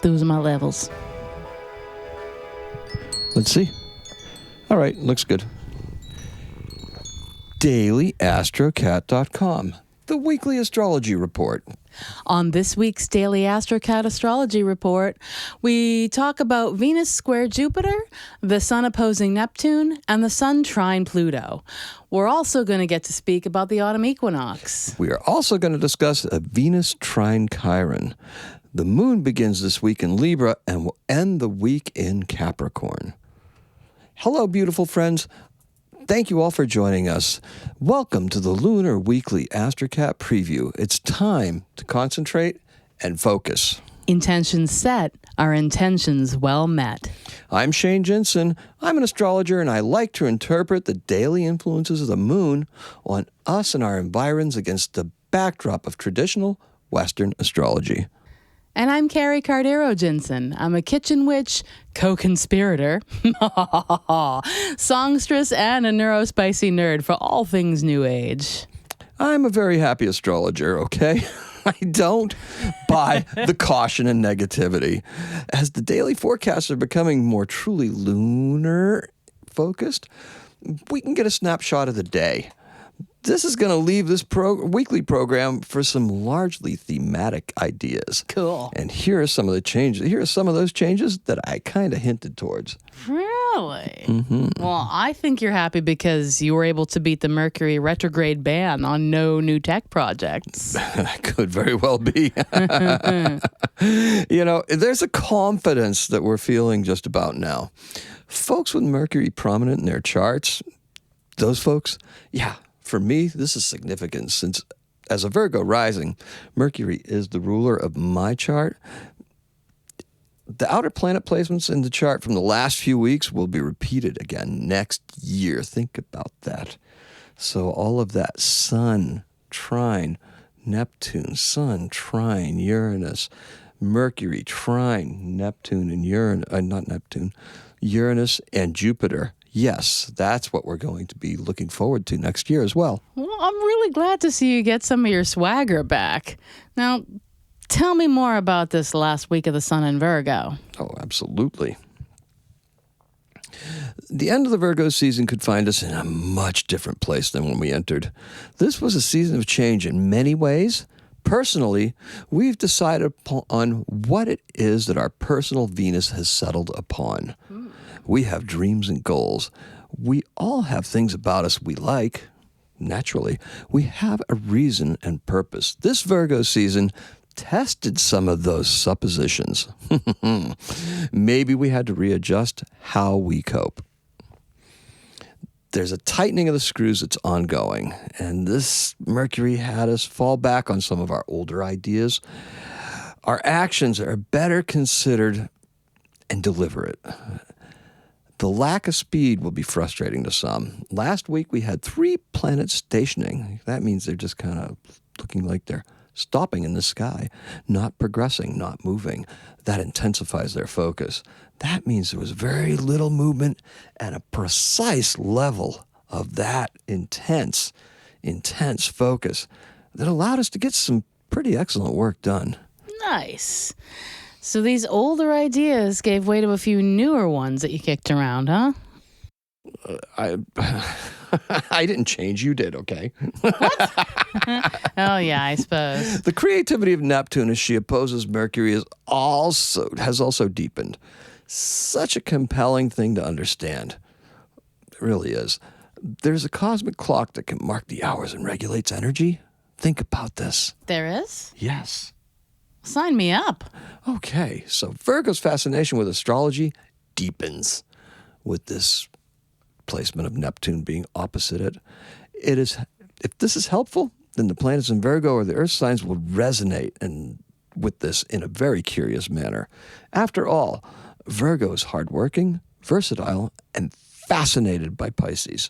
Those are my levels. Let's see. All right, looks good. DailyAstrocat.com, the weekly astrology report. On this week's Daily Astrocat Astrology Report, we talk about Venus square Jupiter, the Sun opposing Neptune, and the Sun trine Pluto. We're also going to get to speak about the autumn equinox. We are also going to discuss a Venus trine Chiron. The moon begins this week in Libra and will end the week in Capricorn. Hello, beautiful friends. Thank you all for joining us. Welcome to the Lunar Weekly Astrocat Preview. It's time to concentrate and focus. Intentions set are intentions well met. I'm Shane Jensen. I'm an astrologer, and I like to interpret the daily influences of the moon on us and our environs against the backdrop of traditional Western astrology. And I'm Carrie Jensen. I'm a kitchen witch, co-conspirator, songstress, and a neurospicy nerd for all things New Age. I'm a very happy astrologer, okay? I don't buy the caution and negativity. As the daily forecasts are becoming more truly lunar-focused, we can get a snapshot of the day. This is going to leave this weekly program for some largely thematic ideas. Cool. And here are some of the changes. Here are some of those changes that I kind of hinted towards. Really? Mm-hmm. Well, I think you're happy because you were able to beat the Mercury retrograde ban on no new tech projects. That could very well be. You know, there's a confidence that we're feeling just about now. Folks with Mercury prominent in their charts, those folks, yeah. For me, this is significant since, as a Virgo rising, Mercury is the ruler of my chart. The outer planet placements in the chart from the last few weeks will be repeated again next year. Think about that. So all of that Sun, trine, Neptune, Sun, trine, Uranus, Mercury, trine, Neptune, and Uranus and Jupiter. Yes, that's what we're going to be looking forward to next year as well. Well, I'm really glad to see you get some of your swagger back. Now, tell me more about this last week of the Sun in Virgo. Oh, absolutely. The end of the Virgo season could find us in a much different place than when we entered. This was a season of change in many ways. Personally, we've decided on what it is that our personal Venus has settled upon. We have dreams and goals. We all have things about us we like. Naturally, we have a reason and purpose. This Virgo season tested some of those suppositions. Maybe we had to readjust how we cope. There's a tightening of the screws that's ongoing, and this Mercury had us fall back on some of our older ideas. Our actions are better considered and deliberate. The lack of speed will be frustrating to some. Last week, we had 3 planets stationing. That means they're just kind of looking like they're stopping in the sky, not progressing, not moving. That intensifies their focus. That means there was very little movement and a precise level of that intense focus that allowed us to get some pretty excellent work done. Nice. So these older ideas gave way to a few newer ones that you kicked around, huh? I didn't change. You did, okay? What? Oh, yeah, I suppose. The creativity of Neptune as she opposes Mercury has also deepened. Such a compelling thing to understand. It really is. There's a cosmic clock that can mark the hours and regulates energy. Think about this. There is? Yes. Sign me up. Okay, so Virgo's fascination with astrology deepens with this placement of Neptune being opposite it. If this is helpful, then the planets in Virgo or the Earth signs will resonate with this in a very curious manner. After all, Virgo is hardworking, versatile, and fascinated by Pisces.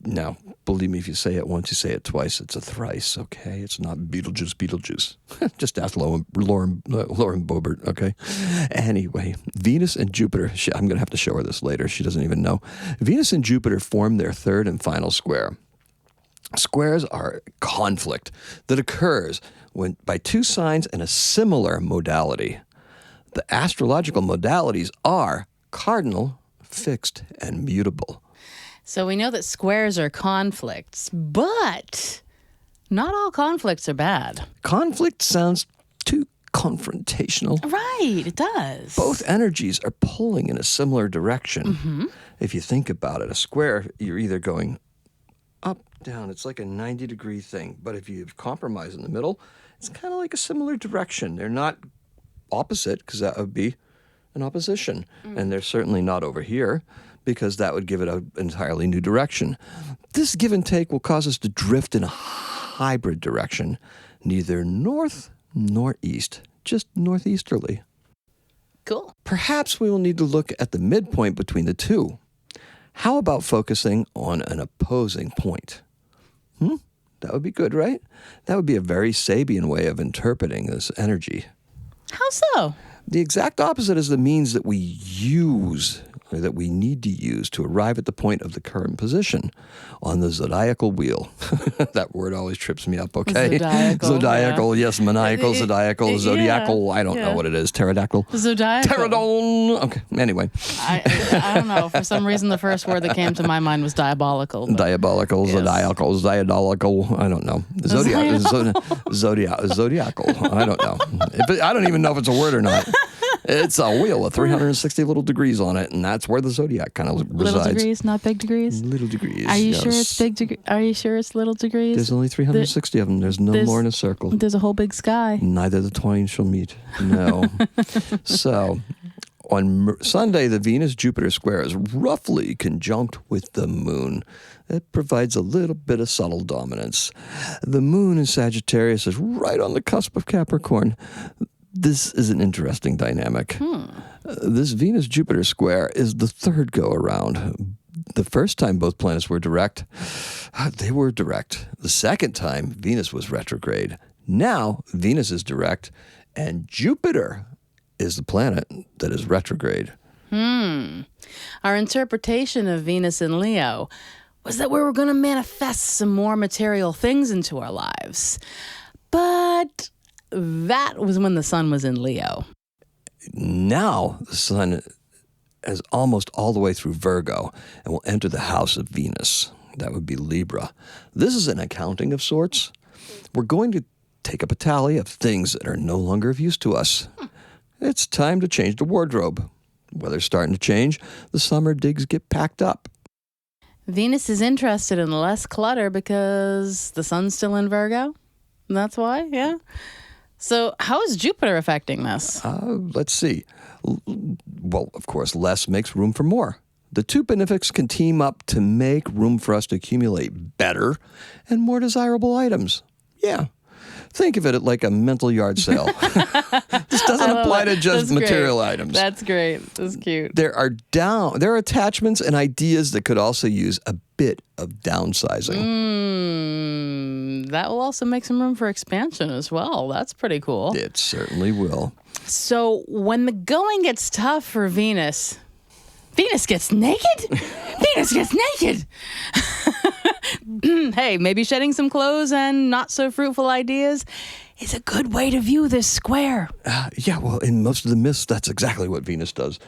Now, believe me, if you say it once, you say it twice. It's a thrice, okay? It's not Beetlejuice. Just ask Lauren Boebert, okay? Anyway, Venus and Jupiter, I'm going to have to show her this later. She doesn't even know. Venus and Jupiter form their third and final square. Squares are conflict that occurs when by two signs in a similar modality. The astrological modalities are cardinal, fixed, and mutable. So we know that squares are conflicts, but not all conflicts are bad. Conflict sounds too confrontational. Right, it does. Both energies are pulling in a similar direction. If you think about it, a square, you're either going up, down. It's like a 90-degree thing. But if you compromise in the middle, it's kind of like a similar direction. They're not opposite, because that would be an opposition. And they're certainly not over here, because that would give it an entirely new direction. This give and take will cause us to drift in a hybrid direction, neither north nor east, just northeasterly. Cool. Perhaps we will need to look at the midpoint between the two. How about focusing on an opposing point? That would be good, right? That would be a very Sabian way of interpreting this energy. How so? The exact opposite is the means that we use, or that we need to use to arrive at the point of the current position on the zodiacal wheel. That word always trips me up, okay? Zodiacal, yes, maniacal, zodiacal, zodiacal, I don't know what it is. Pterodactyl. Zodiacal. Pterodon. Okay, anyway. I don't know. For some reason, the first word that came to my mind was diabolical. Diabolical, zodiacal, zodiacal, I don't know. Zodiacal, I don't know. I don't even know if it's a word or not. It's a wheel with 360 little degrees on it, and that's where the zodiac kind of resides. Little degrees, not big degrees? Little degrees, Are you yes. sure it's big degrees? Are you sure it's little degrees? There's only 360 of them. There's no more in a circle. There's a whole big sky. Neither the twain shall meet. No. So, on Sunday, the Venus-Jupiter square is roughly conjunct with the moon. It provides a little bit of subtle dominance. The moon in Sagittarius is right on the cusp of Capricorn. This is an interesting dynamic. This Venus-Jupiter square is the third go-around. The first time both planets were direct, they were direct. The second time, Venus was retrograde. Now, Venus is direct, and Jupiter is the planet that is retrograde. Our interpretation of Venus in Leo was that we were going to manifest some more material things into our lives. But that was when the sun was in Leo. Now the sun is almost all the way through Virgo and will enter the house of Venus. That would be Libra. This is an accounting of sorts. We're going to take up a tally of things that are no longer of use to us. It's time to change the wardrobe. Weather's starting to change. The summer digs get packed up. Venus is interested in less clutter because the sun's still in Virgo. That's why, yeah. So how is Jupiter affecting this? Let's see. Well, of course, less makes room for more. The two benefics can team up to make room for us to accumulate better and more desirable items. Yeah. Think of it like a mental yard sale. This doesn't apply to just material items. That's great. That's cute. There are attachments and ideas that could also use a bit of downsizing. That will also make some room for expansion as well. That's pretty cool. It certainly will. So when the going gets tough for Venus, Venus gets naked? Venus gets naked! Hey, maybe shedding some clothes and not so fruitful ideas is a good way to view this square. Yeah, well, in most of the myths, that's exactly what Venus does.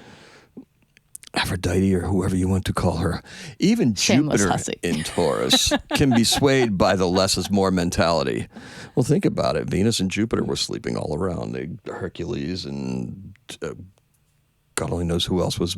Aphrodite, or whoever you want to call her. Even Shameless Jupiter hussy. in Taurus can be swayed by the less is more mentality. Well, think about it. Venus and Jupiter were sleeping all around. Hercules and God only knows who else was.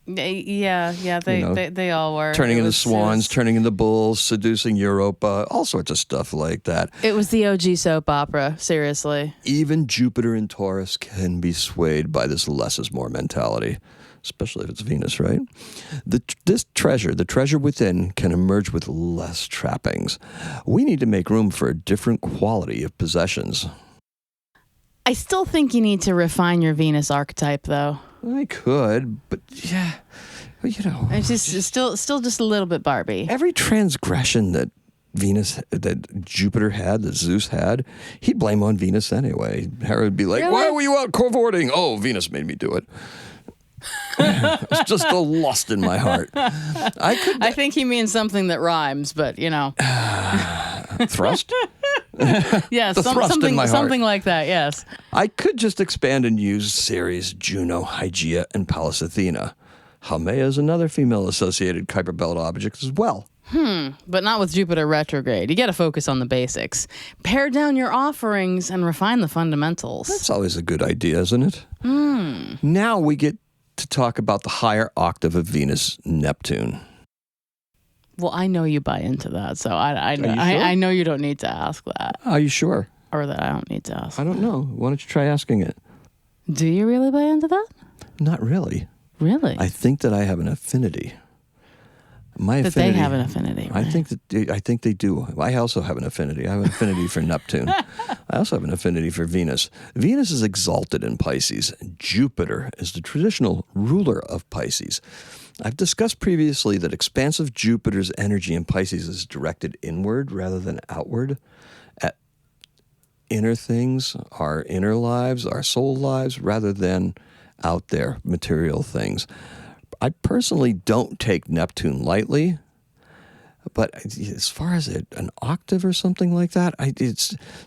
Yeah, they all were. Turning into swans, turning into bulls, seducing Europa, all sorts of stuff like that. It was the OG soap opera, seriously. Even Jupiter in Taurus can be swayed by this less is more mentality, especially if it's Venus, right? The treasure within, can emerge with less trappings. We need to make room for a different quality of possessions. I still think you need to refine your Venus archetype, though. I could, but yeah, It's just still just a little bit Barbie. Every transgression that Jupiter had, that Zeus had, he'd blame on Venus anyway. Hera would be like, Really? "Why were you out cavorting?" "Oh, Venus made me do it." It's just a lust in my heart. I think he means something that rhymes, but Thrust? Yes, The thrust in my heart. something like that. Yes. I could just expand and use Ceres, Juno, Hygeia, and Pallas Athena. Haumea is another female-associated Kuiper Belt object as well. But not with Jupiter retrograde. You got to focus on the basics. Pare down your offerings and refine the fundamentals. That's always a good idea, isn't it? Now we get to talk about the higher octave of Venus, Neptune. Well, I know you buy into that, so I you sure? I know you don't need to ask that, Are you sure? or that I don't need to ask. I don't know. Why don't you try asking it? Do you really buy into that? Not really. Really? I think that I have an affinity. That they have an affinity. Right? I think they do. I also have an affinity. I have an affinity for Neptune. I also have an affinity for Venus. Venus is exalted in Pisces. Jupiter is the traditional ruler of Pisces. I've discussed previously that expansive Jupiter's energy in Pisces is directed inward rather than outward, at inner things, our inner lives, our soul lives, rather than out there material things. I personally don't take Neptune lightly, but as far as an octave or something like that,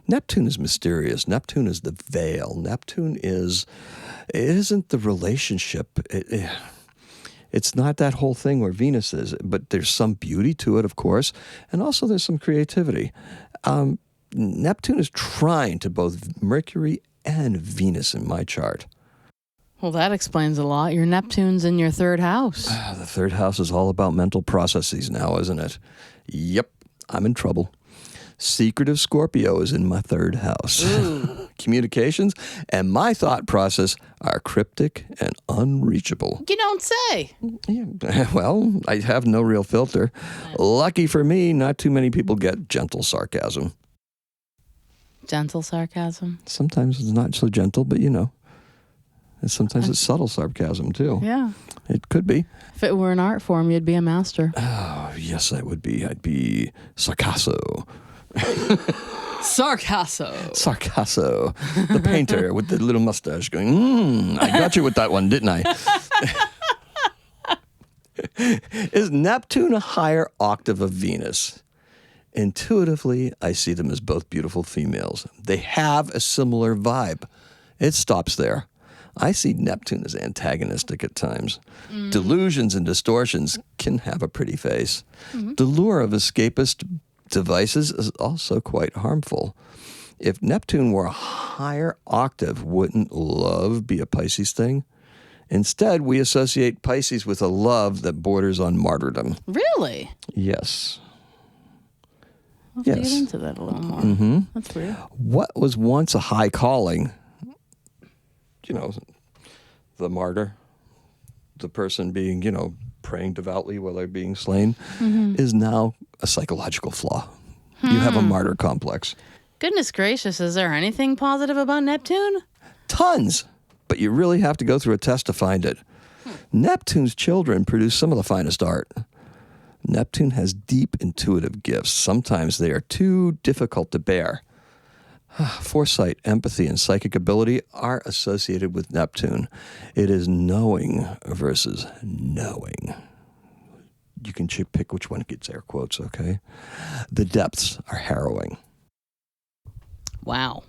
Neptune is mysterious. Neptune is the veil. Neptune isn't the relationship. It's not that whole thing where Venus is, but there's some beauty to it, of course, and also there's some creativity. Neptune is trine to both Mercury and Venus in my chart. Well, that explains a lot. Your Neptune's in your third house. The third house is all about mental processes now, isn't it? Yep, I'm in trouble. Secretive Scorpio is in my third house. Communications and my thought process are cryptic and unreachable. You don't say. Yeah, well, I have no real filter. Lucky for me, not too many people get gentle sarcasm. Gentle sarcasm? Sometimes it's not so gentle, but And sometimes it's subtle sarcasm, too. Yeah. It could be. If it were an art form, you'd be a master. Oh, yes, I would be. I'd be Sarcasso. Sarcasso. Sarcasso. The painter with the little mustache going, I got you with that one, didn't I? Is Neptune a higher octave of Venus? Intuitively, I see them as both beautiful females. They have a similar vibe. It stops there. I see Neptune as antagonistic at times. Delusions and distortions can have a pretty face. The lure of escapist devices is also quite harmful. If Neptune were a higher octave, wouldn't love be a Pisces thing? Instead, we associate Pisces with a love that borders on martyrdom. Really? Yes. Let's get into that a little more. That's weird. What was once a high calling, the martyr, the person being, praying devoutly while they're being slain, is now a psychological flaw. You have a martyr complex. Goodness gracious, is there anything positive about Neptune? Tons, but you really have to go through a test to find it. Neptune's children produce some of the finest art. Neptune has deep intuitive gifts. Sometimes they are too difficult to bear. Foresight, empathy, and psychic ability are associated with Neptune. It is knowing versus knowing. You can pick which one gets air quotes, okay? The depths are harrowing. Wow.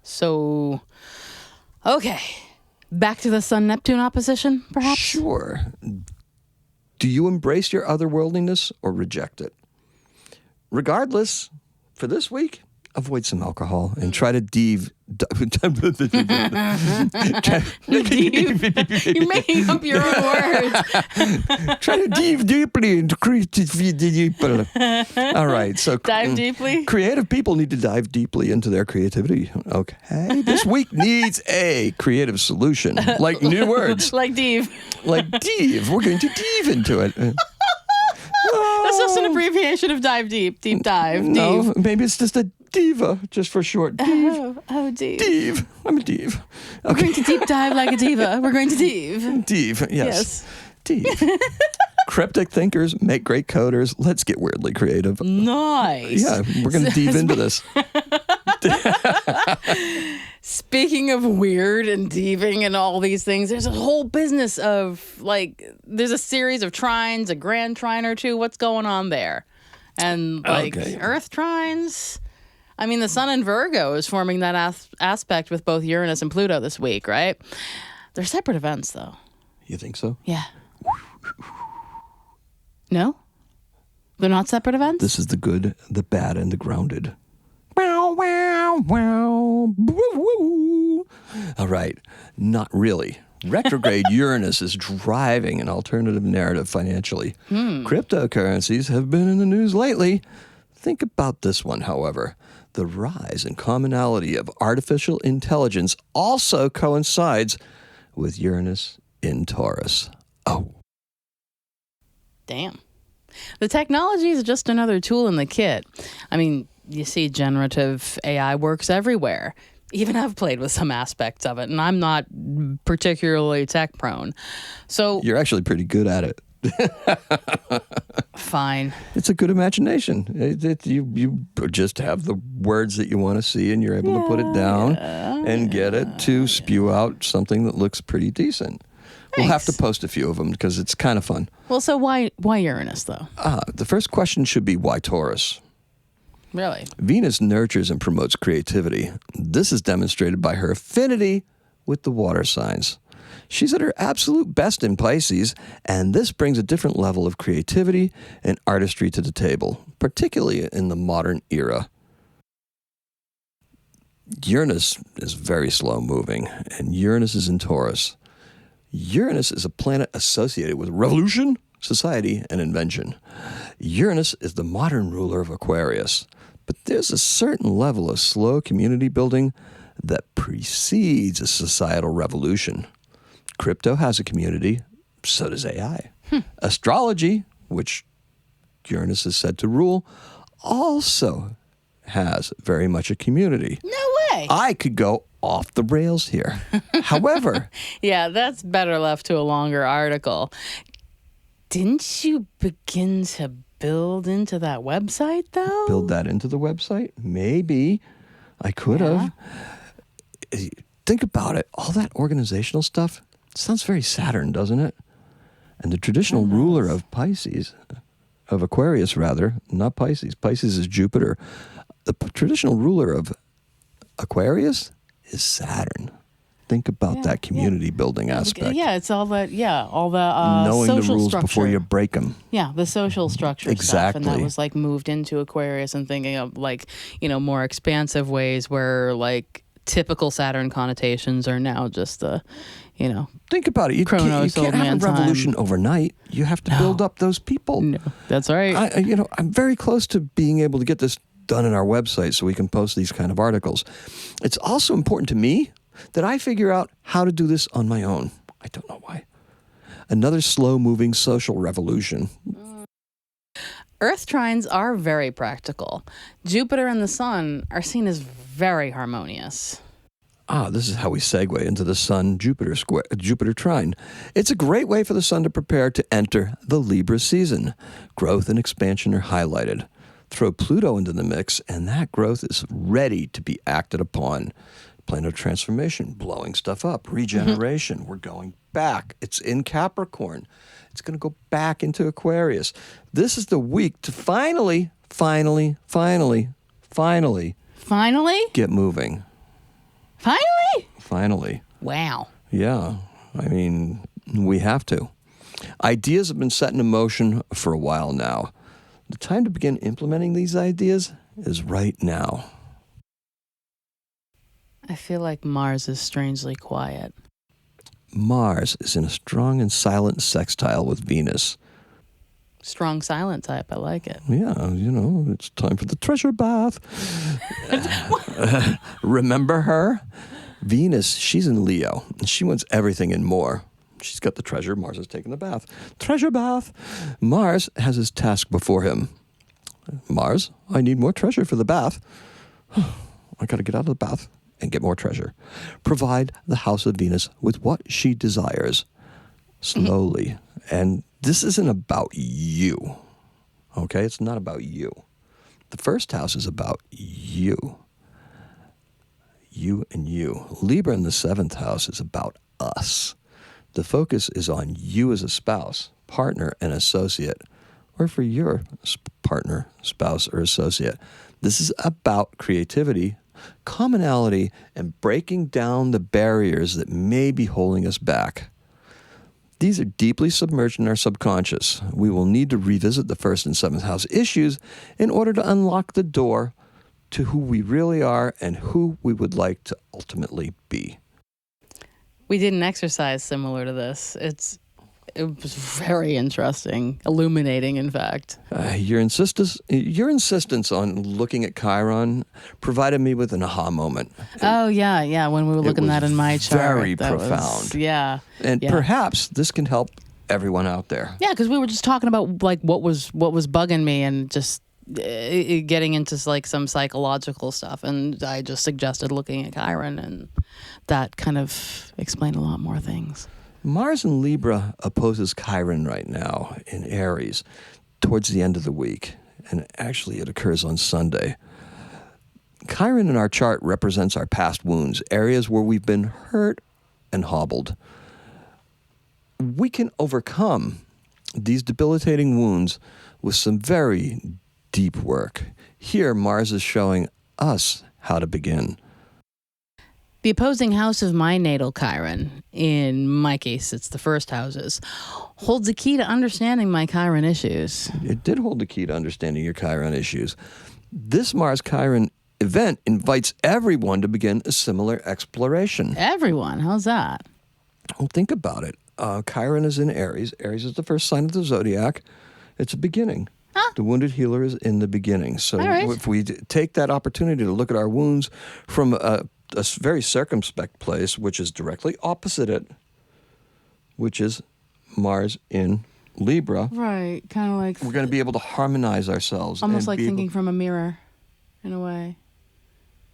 So, okay. Back to the Sun-Neptune opposition, perhaps? Sure. Do you embrace your otherworldliness or reject it? Regardless, for this week, avoid some alcohol and try to You're making up your own words. Try to dive deeply into creativity. All right, so dive deeply. Creative people need to dive deeply into their creativity. Okay, this week needs a creative solution, like new words, like dive. Like dive. We're going to dive into it. That's just an abbreviation of dive deep. Deep dive. No, dive. maybe it's just a diva, just for short. Dive. Oh, div. Div. I'm a div. Okay. We're going to deep dive like a diva. We're going to div. Div, yes. Div. Cryptic thinkers make great coders. Let's get weirdly creative. Nice. Yeah, we're going to dive into this. Speaking of weird and deviant and all these things, there's a whole business of there's a series of trines, a grand trine or two. What's going on there? And Earth trines. I mean, the sun in Virgo is forming that aspect with both Uranus and Pluto this week, right? They're separate events, though. You think so? Yeah. No? They're not separate events? This is the good, the bad, and the grounded. Wow, wow, wow. Woo-woo. All right. Not really. Retrograde Uranus is driving an alternative narrative financially. Cryptocurrencies have been in the news lately. Think about this one, however. The rise in commonality of artificial intelligence also coincides with Uranus in Taurus. Oh. Damn. The technology is just another tool in the kit. I mean, you see generative AI works everywhere. Even I've played with some aspects of it, and I'm not particularly tech prone. So You're actually pretty good at it. Fine. It's a good imagination. You just have the words that you want to see, and you're able to put it down and get it to spew out something that looks pretty decent. We'll have to post a few of them because it's kind of fun. Well, so why Uranus, though? The first question should be, why Taurus? Really? Venus nurtures and promotes creativity. This is demonstrated by her affinity with the water signs. She's at her absolute best in Pisces, and this brings a different level of creativity and artistry to the table, particularly in the modern era. Uranus is very slow moving, and Uranus is in Taurus. Uranus is a planet associated with revolution, society, and invention. Uranus is the modern ruler of Aquarius, but there's a certain level of slow community building that precedes a societal revolution. Crypto has a community, so does AI. Astrology, which Uranus is said to rule, also has very much a community. No way. I could go off the rails here. However... Yeah, that's better left to a longer article. Didn't you begin to build into that website, though? Build that into the website? Maybe. I could have. Think about it. All that organizational stuff sounds very Saturn, doesn't it? And the traditional ruler of Pisces, of Aquarius rather, not Pisces. Pisces is Jupiter. The traditional ruler of Aquarius is Saturn. Think about that community building aspect. Yeah, it's all that. Yeah, all the knowing social the rules structure before you break them. Yeah, the social structure stuff, and that was moved into Aquarius, and thinking of more expansive ways where typical Saturn connotations are now just the, Think about it. You can't have a revolution overnight. You have to build up those people. No, that's right. I'm very close to being able to get this done in our website so we can post these kind of articles. It's also important to me that I figure out how to do this on my own. I don't know why. Another slow-moving social revolution. Earth trines are very practical. Jupiter and the Sun are seen as very harmonious. This is how we segue into the Sun-Jupiter trine. It's a great way for the Sun to prepare to enter the Libra season. Growth and expansion are highlighted. Throw Pluto into the mix, and that growth is ready to be acted upon. Planet of transformation, blowing stuff up, regeneration. We're going back. It's in Capricorn. It's going to go back into Aquarius. This is the week to finally get moving. Finally. Wow. Yeah. I mean, we have to. Ideas have been set in motion for a while now. The time to begin implementing these ideas is right now. I feel like Mars is strangely quiet. Mars is in a strong and silent sextile with Venus. Strong silent type. I like it. Yeah, it's time for the treasure bath. Remember her? Venus, she's in Leo, and she wants everything and more. She's got the treasure. Mars is taking the bath. Treasure bath. Mars has his task before him. Mars, I need more treasure for the bath. I got to get out of the bath and get more treasure. Provide the house of Venus with what she desires. Slowly. And this isn't about you. Okay? It's not about you. The first house is about you. you and you. Libra in the 7th house is about us. The focus is on you as a spouse, partner, and associate, or for your partner, spouse, or associate. This is about creativity, commonality, and breaking down the barriers that may be holding us back. These are deeply submerged in our subconscious. We will need to revisit the 1st and 7th house issues in order to unlock the door to who we really are and who we would like to ultimately be. We did an exercise similar to this. It was very interesting, illuminating, in fact. Your insistence on looking at Chiron provided me with an aha moment. Oh, yeah. When we were looking at that in my chart. Very profound. And perhaps this can help everyone out there. Yeah, because we were just talking about like what was bugging me and just getting into like some psychological stuff. And I just suggested looking at Chiron, and that kind of explained a lot more things. Mars in Libra opposes Chiron right now in Aries towards the end of the week, and actually it occurs on Sunday. Chiron in our chart represents our past wounds, areas where we've been hurt and hobbled. We can overcome these debilitating wounds with some very deep work. Here, Mars is showing us how to begin. The opposing house of my natal Chiron, in my case, it's the first houses, holds the key to understanding my Chiron issues. It did hold the key to understanding your Chiron issues. This Mars-Chiron event invites everyone to begin a similar exploration. Everyone? How's that? Well, think about it. Chiron is in Aries. Aries is the first sign of the zodiac. It's a beginning. Huh? The wounded healer is in the beginning. So right. If we take that opportunity to look at our wounds from a very circumspect place, which is directly opposite it, which is Mars in Libra. Right, kind of like... We're going to be able to harmonize ourselves. Almost like thinking from a mirror, in a way.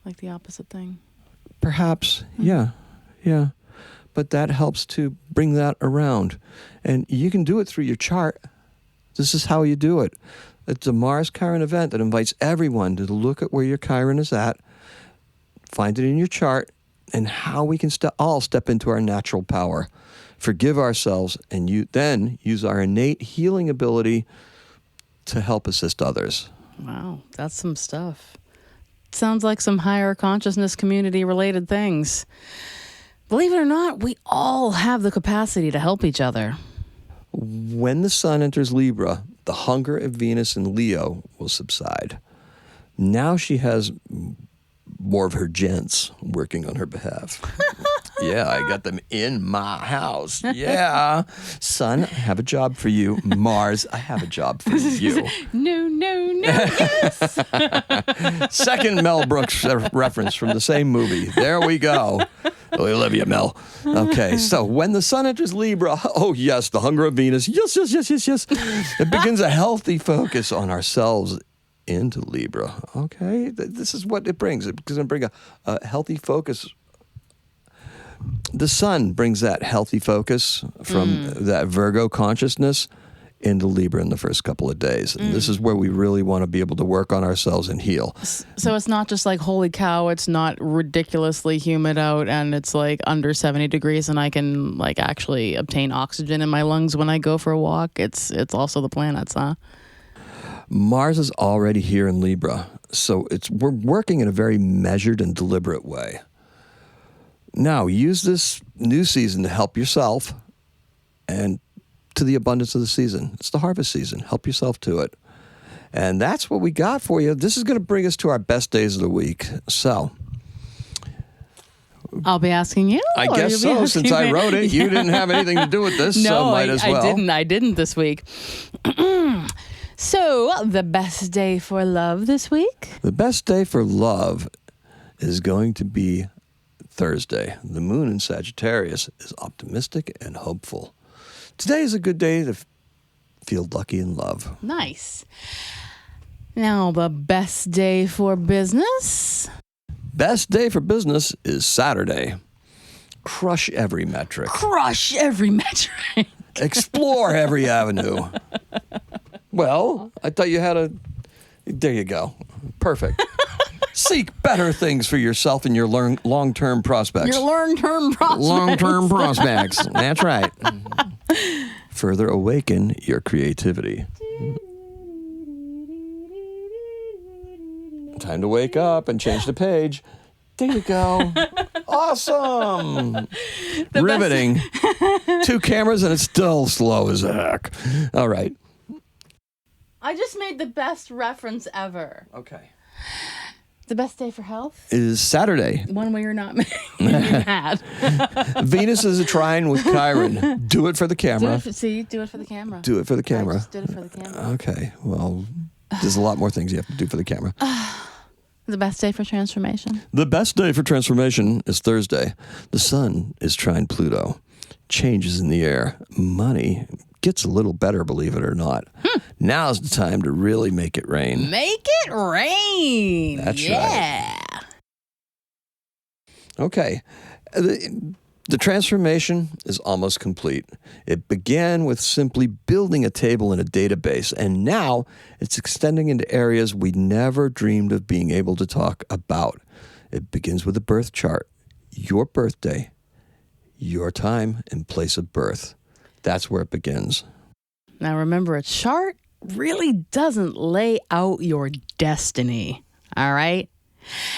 Like the opposite thing. Perhaps, yeah. But that helps to bring that around. And you can do it through your chart. This is how you do it. It's a Mars-Chiron event that invites everyone to look at where your Chiron is at, find it in your chart, and how we can all step into our natural power, forgive ourselves, and then use our innate healing ability to help assist others. Wow, that's some stuff. Sounds like some higher consciousness community-related things. Believe it or not, we all have the capacity to help each other. When the sun enters Libra, the hunger of Venus in Leo will subside. Now she has more of her gents working on her behalf. Yeah, I got them in my house. Yeah. Sun, I have a job for you. Mars, I have a job for you. No, yes. Second Mel Brooks reference from the same movie. There we go. We love you, Mel. Okay, so when the sun enters Libra, oh yes, the hunger of Venus, yes. It begins a healthy focus on ourselves into Libra. Okay, this is what it brings. It's going to bring a healthy focus. The sun brings that healthy focus from that Virgo consciousness into Libra in the first couple of days. And this is where we really want to be able to work on ourselves and heal. So it's not just like, holy cow, it's not ridiculously humid out and it's like under 70 degrees and I can like actually obtain oxygen in my lungs when I go for a walk. It's also the planets, huh? Mars is already here in Libra, so we're working in a very measured and deliberate way. Now, use this new season to help yourself and to the abundance of the season. It's the harvest season. Help yourself to it. And that's what we got for you. This is going to bring us to our best days of the week. So I'll be asking you. I guess so. Since I wrote it, you didn't have anything to do with this, no, so might as well. I didn't this week. So, the best day for love this week? The best day for love is going to be Thursday. The moon in Sagittarius is optimistic and hopeful. Today is a good day to feel lucky in love. Nice. Now, the best day for business? Best day for business is Saturday. Crush every metric. Crush every metric. Explore every avenue. Well, I thought you had there you go. Perfect. Seek better things for yourself and your long-term prospects. Your long-term prospects. Long-term prospects. That's right. Further awaken your creativity. Time to wake up and change the page. There you go. Awesome. Riveting. 2 cameras and it's still slow as heck. All right. I just made the best reference ever. Okay. The best day for health? Is Saturday. One way you're not mad. Venus is a trine with Chiron. Do it for the camera. Do it for the camera. Do it for the camera. I just did it for the camera. Okay. Well, there's a lot more things you have to do for the camera. The best day for transformation? The best day for transformation is Thursday. The sun is trine Pluto. Changes in the air. Money gets a little better, believe it or not. Now's the time to really make it rain. Make it rain. That's right. Okay. The transformation is almost complete. It began with simply building a table in a database, and now it's extending into areas we never dreamed of being able to talk about. It begins with a birth chart, your birthday, your time and place of birth. That's where it begins. Now remember, a chart really doesn't lay out your destiny, all right?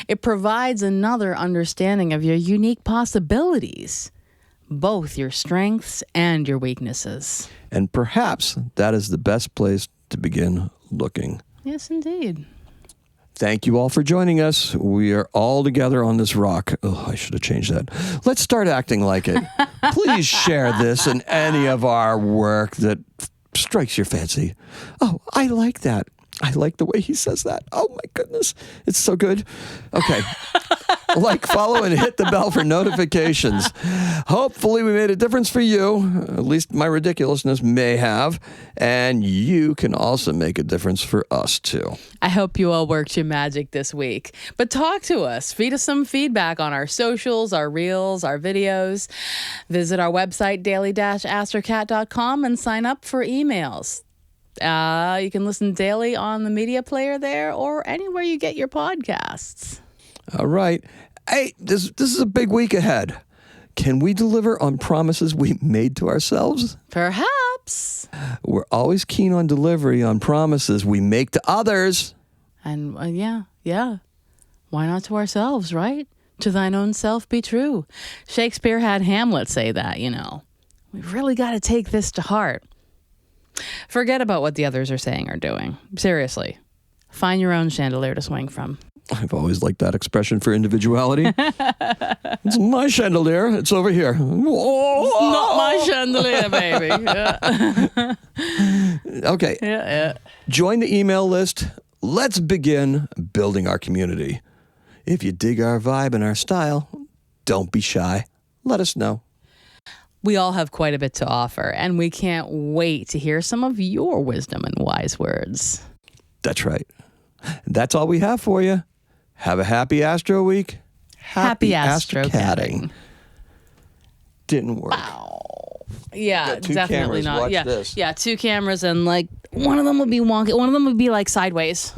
It provides another understanding of your unique possibilities, both your strengths and your weaknesses. And perhaps that is the best place to begin looking. Yes, indeed. Thank you all for joining us. We are all together on this rock. Oh, I should have changed that. Let's start acting like it. Please share this and any of our work that strikes your fancy. Oh, I like that. I like the way he says that. Oh, my goodness. It's so good. Okay. Like, follow, and hit the bell for notifications. Hopefully we made a difference for you. At least my ridiculousness may have. And you can also make a difference for us, too. I hope you all worked your magic this week. But talk to us. Feed us some feedback on our socials, our reels, our videos. Visit our website, daily-astrocat.com, and sign up for emails. You can listen daily on the media player there or anywhere you get your podcasts. All right. Hey, this is a big week ahead. Can we deliver on promises we made to ourselves? Perhaps. We're always keen on delivery on promises we make to others. And yeah. Why not to ourselves, right? To thine own self be true. Shakespeare had Hamlet say that, you know. We've really got to take this to heart. Forget about what the others are saying or doing. Seriously. Find your own chandelier to swing from. I've always liked that expression for individuality. It's my chandelier. It's over here. It's not my chandelier, baby. Yeah. Okay. Yeah. Join the email list. Let's begin building our community. If you dig our vibe and our style, don't be shy. Let us know. We all have quite a bit to offer, and we can't wait to hear some of your wisdom and wise words. That's right. That's all we have for you. Have a happy Astro Week. Happy Astrocatting. Didn't work. Wow. Yeah, Got 2 definitely cameras. not. Watch this. Yeah, 2 cameras, and like one of them would be wonky. One of them would be like sideways.